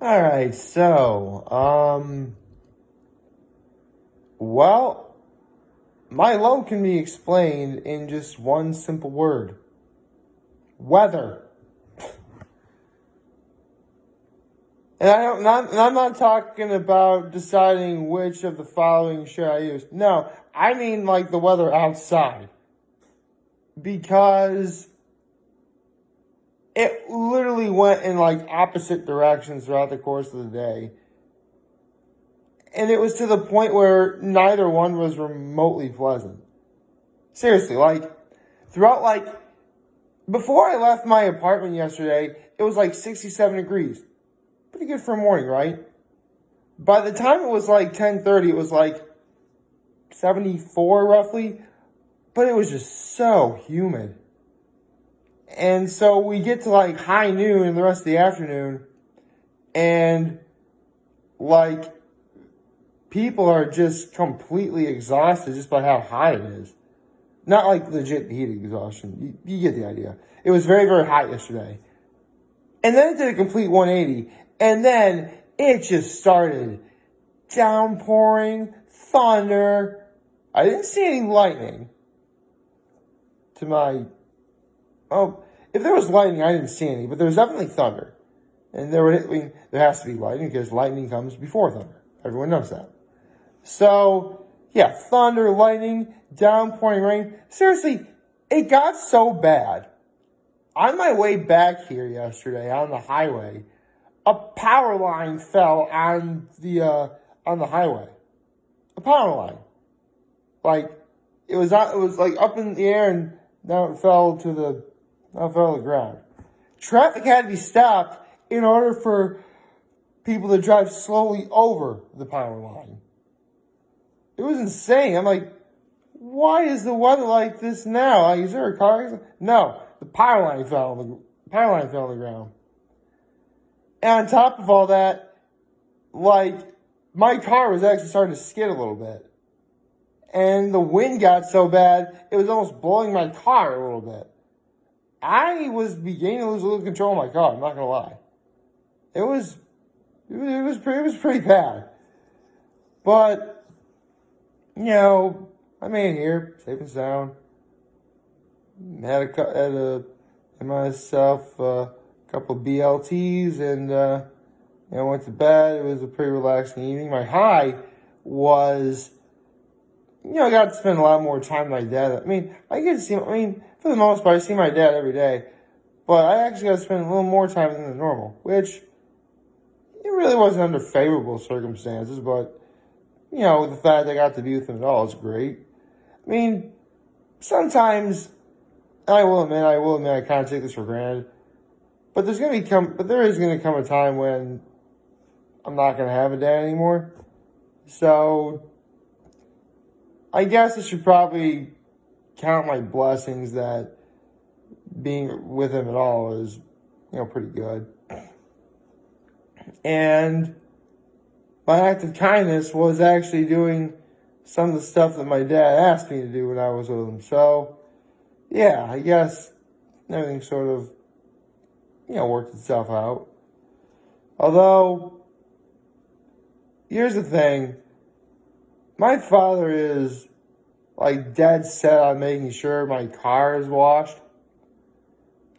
All right, so, well, my low can be explained in just one simple word. Weather. And I'm not talking about deciding which of the following should I use. No, I mean like the weather outside. Because it literally went in like opposite directions throughout the course of the day. And it was to the point where neither one was remotely pleasant. Seriously, throughout before I left my apartment yesterday, it was like 67 degrees. Pretty good for a morning, right? By the time it was like 10:30, it was like 74 roughly. But it was just so humid. And so we get to like high noon and the rest of the afternoon, and like people are just completely exhausted just by how hot it is. Not like legit heat exhaustion. You get the idea. It was very, very hot yesterday. And then it did a complete 180. And then it just started downpouring, thunder. I didn't see any lightning. If there was lightning, I didn't see any. But there was definitely thunder. And there has to be lightning because lightning comes before thunder. Everyone knows that. So, yeah, thunder, lightning, downpouring rain. Seriously, it got so bad. On my way back here yesterday on the highway, a power line fell on the highway. A power line. It was like up in the air and now it fell to the ground. Traffic had to be stopped in order for people to drive slowly over the power line. It was insane. I'm like, why is the weather like this now? Like, is there a car? No, the power line fell on the ground. And on top of all that, my car was actually starting to skid a little bit. And the wind got so bad, it was almost blowing my car a little bit. I was beginning to lose a little control of my car, I'm not going to lie. It was pretty bad. But, I made it here, safe and sound. Had myself a couple of BLTs and, went to bed. It was a pretty relaxing evening. My high was, I got to spend a lot more time with my dad. For the most part, I see my dad every day. But I actually got to spend a little more time than normal, which it really wasn't under favorable circumstances, but, the fact I got to be with him at all is great. Sometimes, I will admit, I kind of take this for granted. But there is going to come a time when I'm not going to have a dad anymore. So, I guess I should probably count my blessings that being with him at all is, pretty good. And my act of kindness was actually doing some of the stuff that my dad asked me to do when I was with him. So, yeah, I guess everything sort of, worked itself out. Although, here's the thing. My father is, dead set on making sure my car is washed.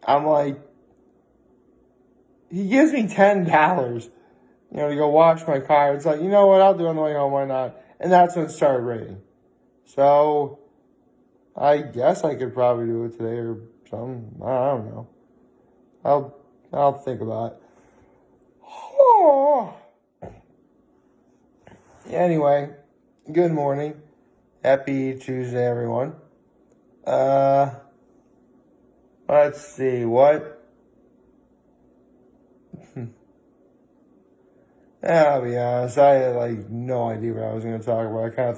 I'm like, he gives me $10, to go wash my car. It's like, you know what, I'll do it on the way home, why not? And that's when it started raining. So, I guess I could probably do it today or something. I don't know. I'll think about it. Oh. Anyway, good morning. Happy Tuesday, everyone. Let's see, what? I'll be honest, I had no idea what I was going to talk about. I kind of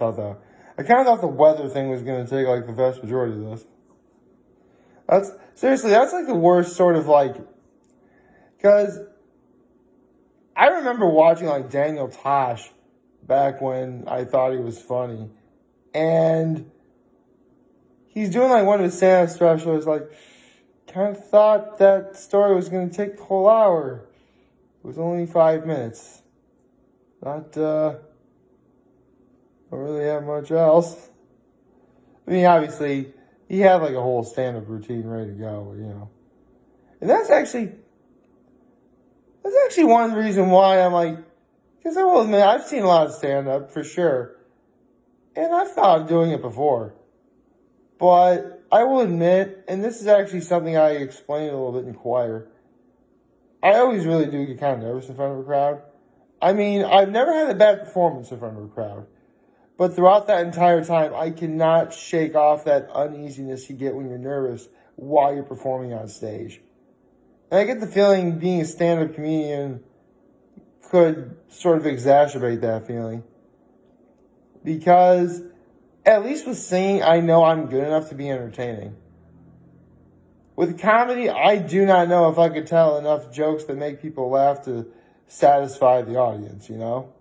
thought the weather thing was going to take the vast majority of this. That's the worst sort of because I remember watching Daniel Tosh back when I thought he was funny, and he's doing one of his stand-up specials. Kind of thought that story was going to take the whole hour. was only 5 minutes. Don't really have much else. I mean, obviously, he had like a whole stand-up routine ready to go, you know. And that's actually one reason why I'm like, because I will admit, I've seen a lot of stand-up for sure. And I've thought of doing it before. But I will admit, and this is actually something I explained a little bit in choir, I always really do get kind of nervous in front of a crowd. I mean, I've never had a bad performance in front of a crowd. But throughout that entire time, I cannot shake off that uneasiness you get when you're nervous while you're performing on stage. And I get the feeling being a stand-up comedian could sort of exacerbate that feeling. Because at least with singing, I know I'm good enough to be entertaining. With comedy, I do not know if I could tell enough jokes that make people laugh to satisfy the audience, you know?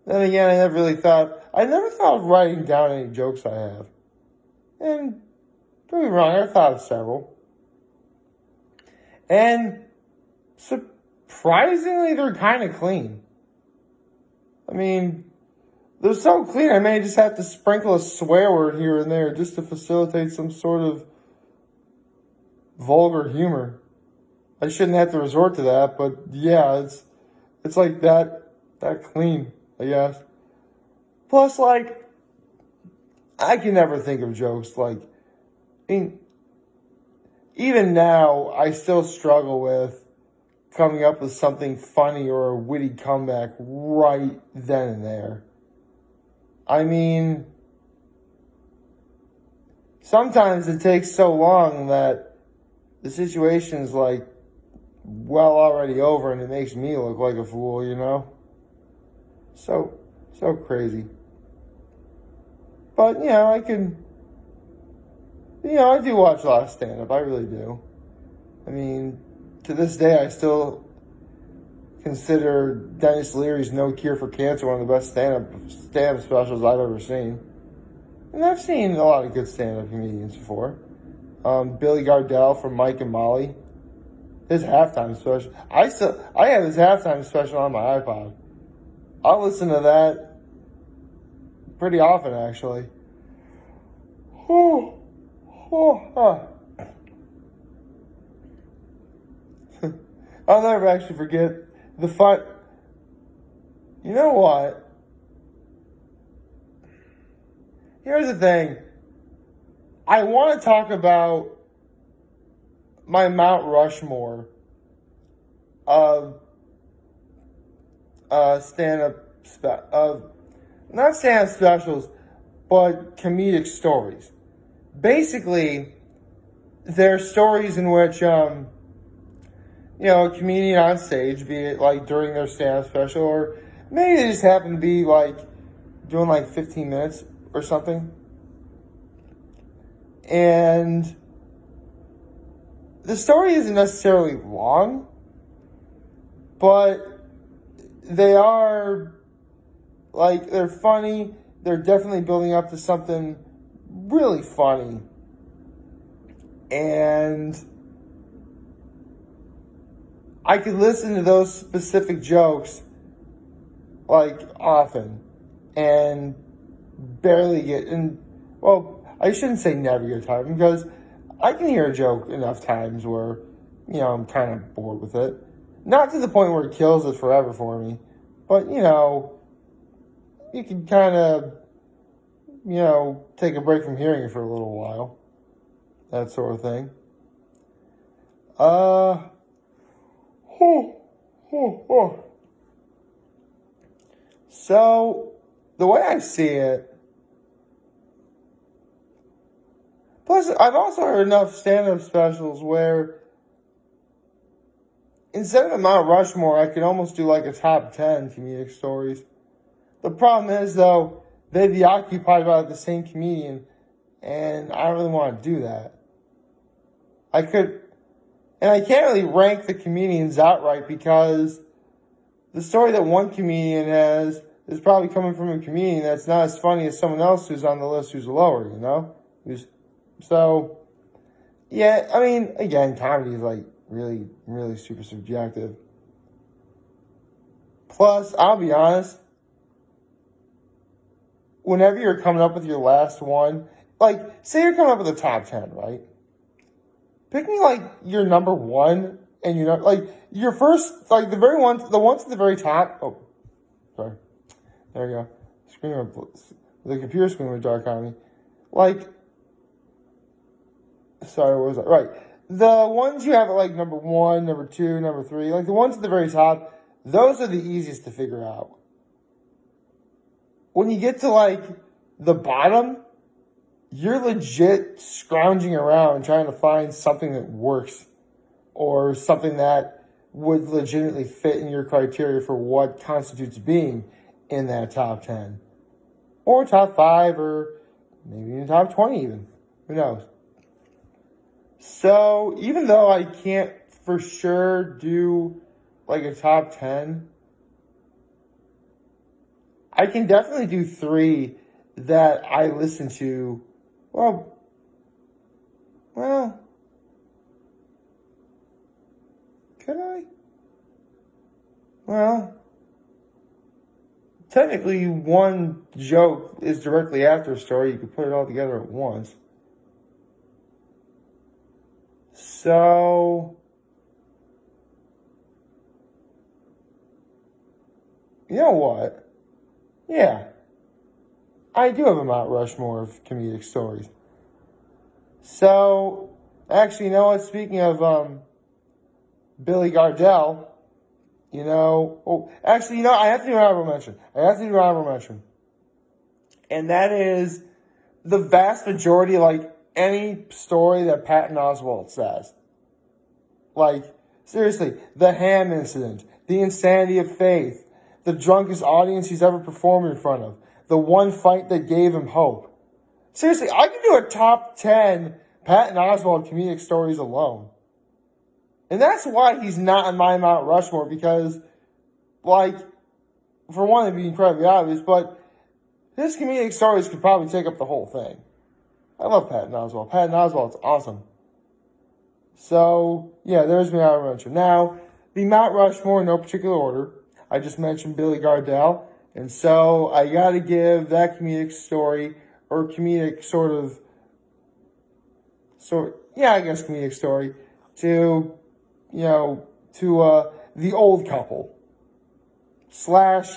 Then again, I never thought of writing down any jokes I have. And don't get me wrong, I thought of several. And surprisingly, they're kind of clean. I mean, they're so clean, I may just have to sprinkle a swear word here and there just to facilitate some sort of vulgar humor. I shouldn't have to resort to that, but yeah, it's like that clean, I guess. Plus, like, I can never think of jokes like, I mean, even now, I still struggle with coming up with something funny or a witty comeback right then and there. I mean, sometimes it takes so long that the situation's like well already over and it makes me look like a fool, you know? So crazy. But, you know, I do watch a lot of stand-up. I really do. I mean, to this day, I still consider Dennis Leary's No Cure for Cancer one of the best stand-up specials I've ever seen. And I've seen a lot of good stand-up comedians before. Billy Gardell from Mike and Molly. His halftime special. I have his halftime special on my iPod. I'll listen to that pretty often, actually. I'll never actually forget the fun. You know what? Here's the thing. I want to talk about my Mount Rushmore of not stand-up specials, but comedic stories. Basically, they're stories in which, a comedian on stage, be it like during their stand-up special, or maybe they just happen to be like doing like 15 minutes or something. And the story isn't necessarily long, but they are, like, they're funny. They're definitely building up to something really funny. And I could listen to those specific jokes, like, often. And barely get, I shouldn't say never get tired, because I can hear a joke enough times where, I'm kind of bored with it. Not to the point where it kills it forever for me, but, you can kind of, take a break from hearing it for a little while. That sort of thing. So, the way I see it, plus I've also heard enough stand-up specials where instead of a Mount Rushmore, I could almost do like a top 10 comedic stories. The problem is, though, they'd be occupied by the same comedian, and I don't really want to do that. I can't really rank the comedians outright because the story that one comedian has is probably coming from a comedian that's not as funny as someone else who's on the list who's lower, So, yeah, I mean, again, comedy is like really, really super subjective. Plus, I'll be honest, whenever you're coming up with your last one, like, say you're coming up with a top 10, right? Picking, like, your number one and like, your first, like, the ones at the very top. Oh, sorry. There we go. The computer screen went dark on me. Like, sorry, what was that? Right. The ones you have at, like, number one, number two, number three, like, the ones at the very top, those are the easiest to figure out. When you get to, like, the bottom, you're legit scrounging around trying to find something that works or something that would legitimately fit in your criteria for what constitutes being in that top 10 or top 5 or maybe even top 20 even. Who knows? So even though I can't for sure do like a top 10, I can definitely do 3 that I listen to. Well, could I? Well, technically one joke is directly after a story. You could put it all together at once. So, you know what? Yeah, I do have a Mount Rushmore of comedic stories. So, actually, you know what? Speaking of Billy Gardell, I have to do an honorable mention. And that is the vast majority, like, any story that Patton Oswalt says. Like, seriously, the ham incident, the insanity of faith, the drunkest audience he's ever performed in front of, the one fight that gave him hope. Seriously, I could do a top 10 Patton Oswalt comedic stories alone. And that's why he's not on my Mount Rushmore, because, like, for one, it'd be incredibly obvious, but his comedic stories could probably take up the whole thing. I love Patton Oswalt. Patton Oswalt's awesome. So, yeah, there's my honorable mention. Now, the Mount Rushmore in no particular order. I just mentioned Billy Gardell. And so I got to give that comedic story, or comedic comedic story to, the old couple. /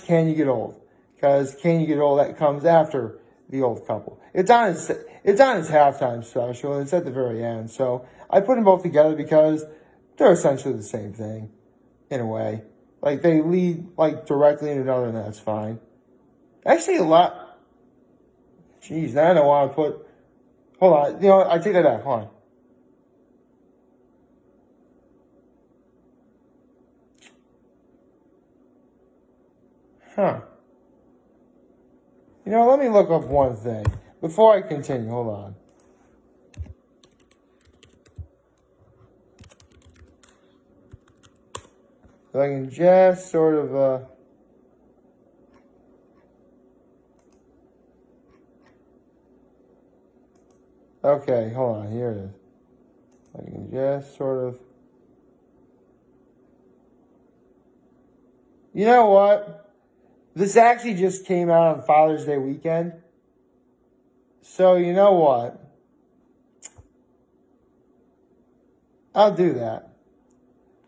Can You Get Old? Because Can You Get Old, that comes after the old couple. It's on his halftime special, and it's at the very end. So I put them both together because they're essentially the same thing, in a way. Like, they lead, like, directly into another, and that's fine. Actually, a lot. Jeez, now I don't want to put. Hold on. I take that back. Hold on. Huh. Let me look up one thing before I continue. Hold on. If I can just sort of, okay, hold on, here it is. I can just sort of, you know what? This actually just came out on Father's Day weekend. So, you know what? I'll do that.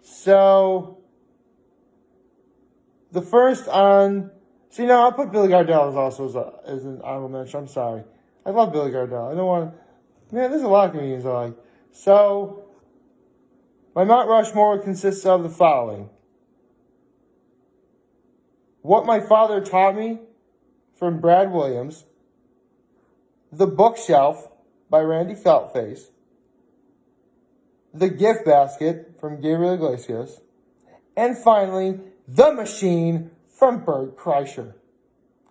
So, the first on... So, I'll put Billy Gardell as an honorable mention. I'm sorry. I love Billy Gardell. I don't want to... Man, there's a lot of comedians I like. So, my Mount Rushmore consists of the following. What My Father Taught Me from Brad Williams. The Bookshelf by Randy Feltface. The Gift Basket from Gabriel Iglesias. And finally, The Machine from Bert Kreischer.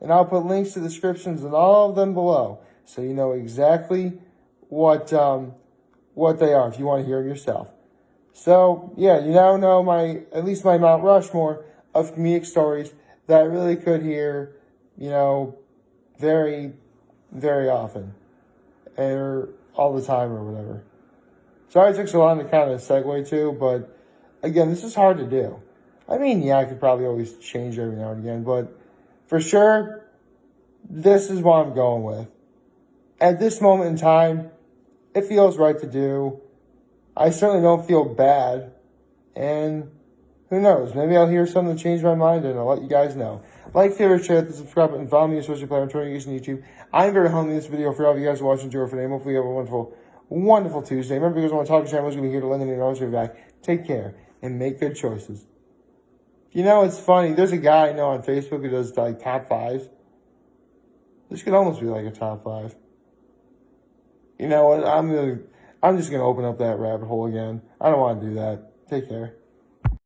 And I'll put links to the descriptions in all of them below, so you know exactly what they are if you want to hear them yourself. So, yeah, you now know at least my Mount Rushmore of comedic stories that I really could hear, very, very often. Or all the time or whatever. Sorry it took so long to kind of segue to, but again, this is hard to do. I mean, yeah, I could probably always change every now and again, but for sure, this is what I'm going with. At this moment in time, it feels right to do. I certainly don't feel bad. And who knows? Maybe I'll hear something to change my mind and I'll let you guys know. Like, favorite, share, hit the subscribe button, follow me on social player on Twitter, using YouTube. I'm very hungry in this video for all of you guys who are watching. Enjoy for today. Hopefully you have a wonderful, wonderful Tuesday. Remember, if you guys want to talk to channel, is going to be here to lend and always be back. Take care and make good choices. You know, it's funny. There's a guy I know on Facebook who does like top fives. This could almost be like a top five. You know what? I'm just gonna open up that rabbit hole again. I don't want to do that. Take care.